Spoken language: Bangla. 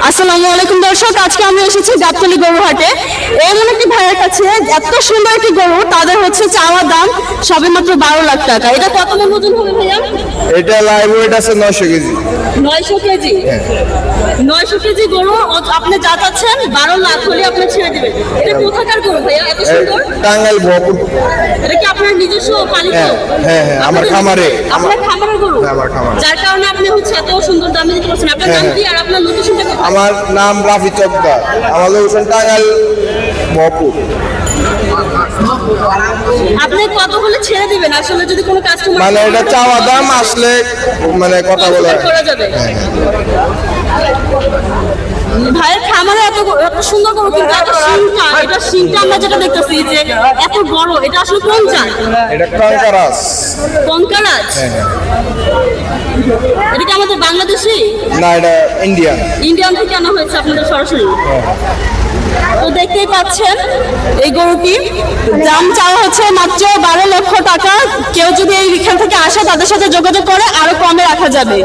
আসসালামু আলাইকুম দর্শক, আজকে আমি এসেছি গাবতলী গরুহাটে। এমন একটি ভাইয়ের কাছে এত সুন্দর একটি গরু, তাদের হচ্ছে চাওয়া দাম সবে মাত্র 12 লাখ টাকা। এটা কত মন ওজন হবে ভাইয়া? এটা লাইভ ওয়েট আছে 900 কেজি। 900 কেজি। 900 কেজি গরু আপনি যা চাচ্ছেন 12 লাখ হলে আপনি ছেড়ে দিবেন। এটা কোথাকার গরু ভাইয়া এত সুন্দর? টাঙ্গাইল ভরপুর। এটা কি আপনার নিজস্ব পালিত? হ্যাঁ, আমার খামারে। আপনার খামারের গরু? হ্যাঁ, আমার খামারে। যার কারণে আপনি হচ্ছে এত সুন্দর দামে দিতে পারছেন। আপনার নাম কি আর আপনার লোকেশনটা কোথায়? আমার নাম রাফি চকদার, আমার লোকেশন টাঙ্গাইল ভরপুর। আপনি কত হলে ছেড়ে দিবেন আসলে যদি কোনো কাস্টমার মানে এটা চাওয়া দাম, আসলে মানে কথা বলা করা যাবে? ভাইয়ের খামারে এত সুন্দর গরু, কিন্তু এত শিংটা, এটা শিংটা আমরা যেটা দেখতেছি যে এত বড়, এটা আসলে কোন জাত? এটা কঙ্কারাস। কঙ্কারাজ? এটা কি আমাদের বাংলাদেশি? না, এটা ইন্ডিয়ান। ইন্ডিয়ান থেকে আনা হয়েছে আপনাদের সরাসরি? তো দেখতেই পাচ্ছেন এই গরুটি দাম চাওয়া হচ্ছে মাত্র 12 লক্ষ টাকা। কেউ যদি এইখান থেকে আসে তাদের সাথে যোগাযোগ করে আরো কমে রাখা যাবে।